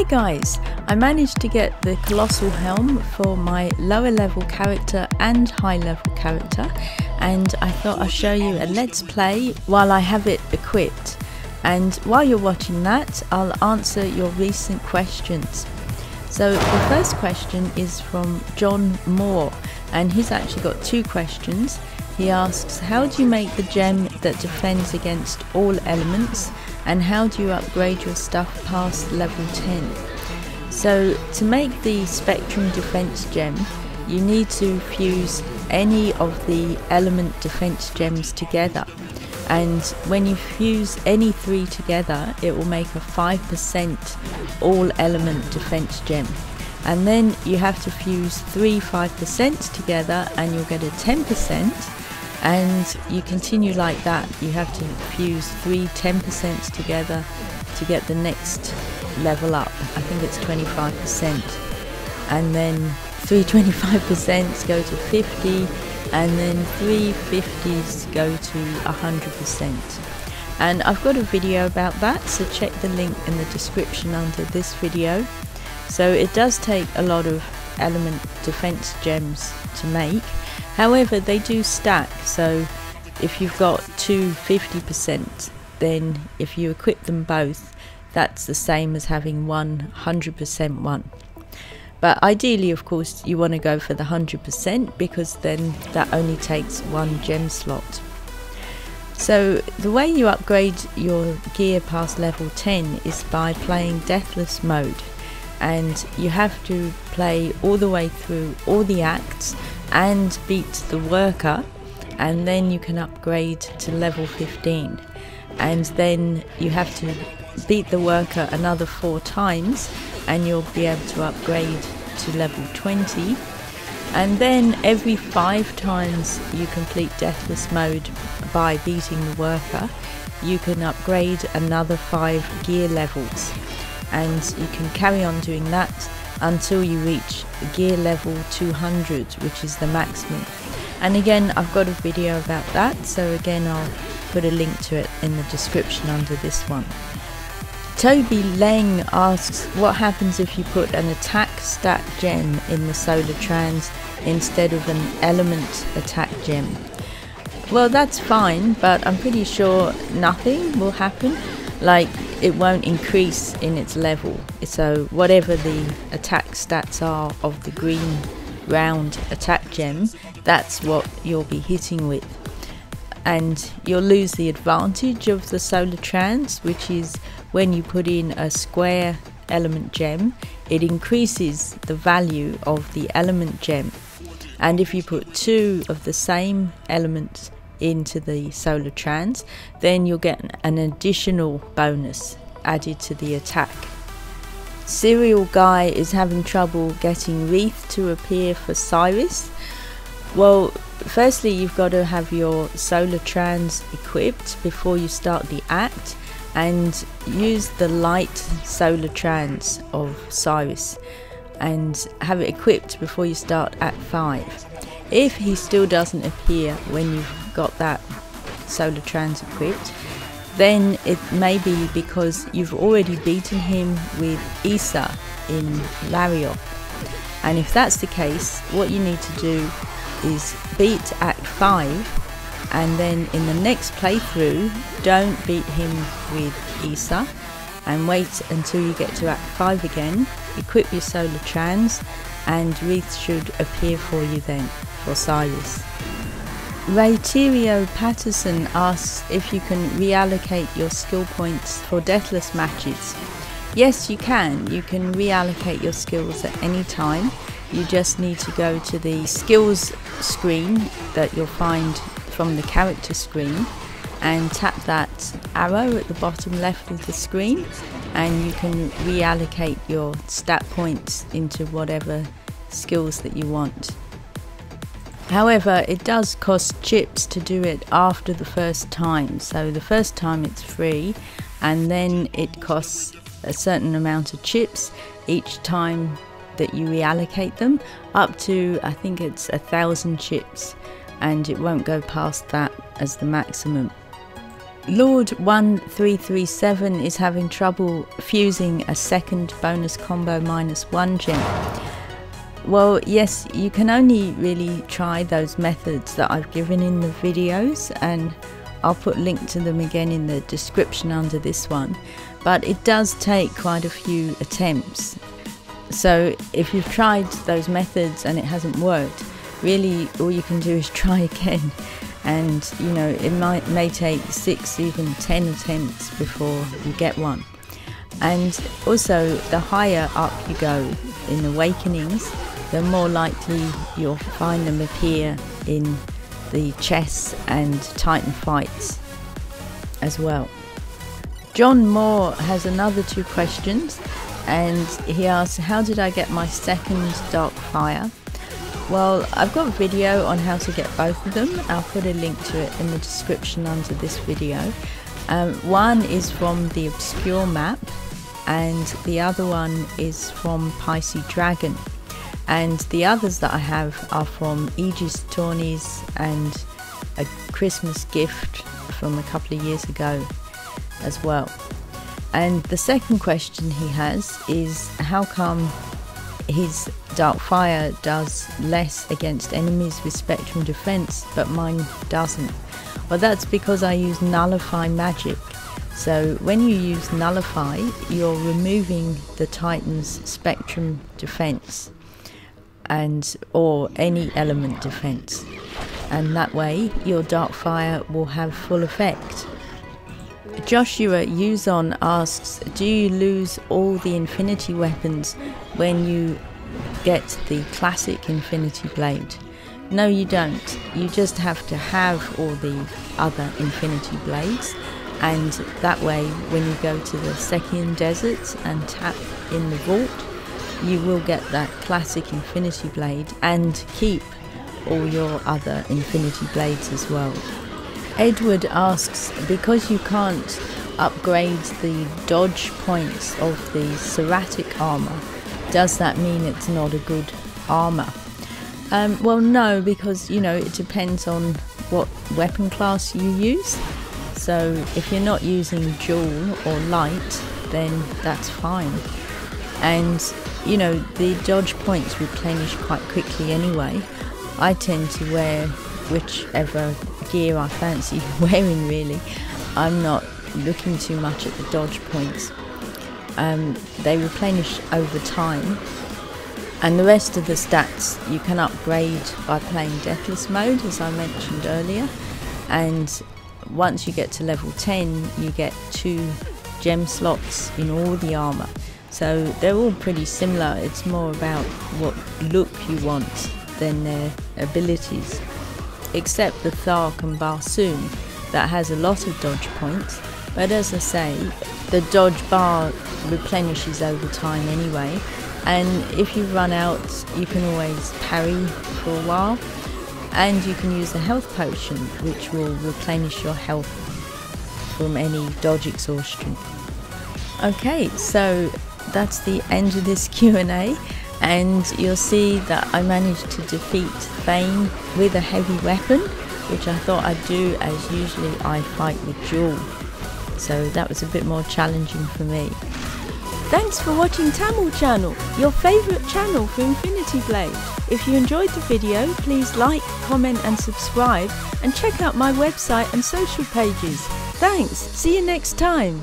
Hi guys, I managed to get the Colossal Helm for my lower level character and high level character, and I thought I'll show you a let's play while I have it equipped. And while you're watching that, I'll answer your recent questions. So the first question is from John Moore, and he's actually got two questions. He asks, how do you make the gem that defends against all elements, and how do you upgrade your stuff past level 10? So to make the Spectrum defense gem, you need to fuse any of the element defense gems together, and when you fuse any three together, it will make a 5% all element defense gem. And then you have to fuse three 5% together and you'll get a 10%. And you continue like that. You have to fuse three 10% together to get the next level up. I think it's 25%. And then three 25% go to 50, and then three 50s go to 100%. And I've got a video about that, so check the link in the description under this video. So it does take a lot of element defense gems to make. However, they do stack, so if you've got two 50%, then if you equip them both, that's the same as having one 100% one. But ideally, of course, you want to go for the 100%, because then that only takes one gem slot. So the way you upgrade your gear past level 10 is by playing Deathless mode, and you have to play all the way through all the acts and beat the worker, and then you can upgrade to level 15, and then you have to beat the worker another 4 times and you'll be able to upgrade to level 20, and then every 5 times you complete Deathless mode by beating the worker, you can upgrade another 5 gear levels, and you can carry on doing that until you reach gear level 200, which is the maximum. And again, I've got a video about that, so again I'll put a link to it in the description under this one. Toby Leng asks, what happens if you put an attack stat gem in the solar trance instead of an element attack gem? Well, that's fine, but I'm pretty sure nothing will happen. Like, it won't increase in its level, so whatever the attack stats are of the green round attack gem, that's what you'll be hitting with. And you'll lose the advantage of the solar trance, which is when you put in a square element gem, it increases the value of the element gem. And if you put 2 of the same element into the solar trance, then you'll get an additional bonus added to the attack. Serial Guy is having trouble getting wreath to appear for Cyrus. Well, firstly you've got to have your solar trance equipped before you start the act, and use the light solar trance of Cyrus and have it equipped before you start Act 5. If he still doesn't appear when you've got that solar trance equipped, then it may be because you've already beaten him with Isa in Lariop. And if that's the case, what you need to do is beat Act 5, and then in the next playthrough don't beat him with Isa, and wait until you get to Act 5 again, equip your solar trance, and wreaths should appear for you then for Cyrus. Rayterio Patterson asks if you can reallocate your skill points for Deathless matches. Yes, you can. You can reallocate your skills at any time. You just need to go to the skills screen that you'll find from the character screen and tap that arrow at the bottom left of the screen, and you can reallocate your stat points into whatever skills that you want. However, it does cost chips to do it after the first time. So the first time it's free, and then it costs a certain amount of chips each time that you reallocate them, up to I think it's 1,000 chips, and it won't go past that as the maximum. Lord 1337 is having trouble fusing a second bonus combo -1 gem. Well, yes, you can only really try those methods that I've given in the videos, and I'll put a link to them again in the description under this one, but it does take quite a few attempts. So if you've tried those methods and it hasn't worked, really all you can do is try again. And you know, it may take 6, even 10 attempts before you get one. And also, the higher up you go in awakenings, the more likely you'll find them appear in the chess and titan fights as well. John Moore has another 2 questions, and he asks, how did I get my second Darkfire? Well, I've got a video on how to get both of them. I'll put a link to it in the description under this video. One is from the Obscure map, and the other one is from Pisces Dragon. And the others that I have are from Aegis Tourneys and a Christmas gift from a couple of years ago as well. And the second question he has is, how come his Darkfire does less against enemies with spectrum defense but mine doesn't? Well, that's because I use nullify magic. So when you use nullify, you're removing the Titan's spectrum defense or any element defense, and that way your Darkfire will have full effect. Joshua Uzon asks, do you lose all the infinity weapons when you get the classic infinity blade? No, you don't. You just have to have all the other infinity blades, and that way when you go to the Sekian Desert and tap in the vault, you will get that classic infinity blade and keep all your other infinity blades as well. Edward asks, because you can't upgrade the dodge points of the Serratic armor, does that mean it's not a good armor? Well, no, because you know, it depends on what weapon class you use. So if you're not using dual or light, then that's fine. And you know, the dodge points replenish quite quickly anyway. I tend to wear whichever gear I fancy wearing, really. I'm not looking too much at the dodge points. They replenish over time, and the rest of the stats you can upgrade by playing Deathless mode, as I mentioned earlier. And once you get to level 10, you get 2 gem slots in all the armor. So they're all pretty similar. It's more about what look you want than their abilities, except the Thark and Barsoom that has a lot of dodge points, but as I say, the dodge bar replenishes over time anyway, and if you run out you can always parry for a while, and you can use a health potion which will replenish your health from any dodge exhaustion. Okay, so that's the end of this Q&A, and you'll see that I managed to defeat Thane with a heavy weapon, which I thought I'd do, as usually I fight with dual, so that was a bit more challenging for me. Thanks for watching tamLChannel, your favourite channel for Infinity Blade. If you enjoyed the video, please like, comment and subscribe, and check out my website and social pages. Thanks, see you next time.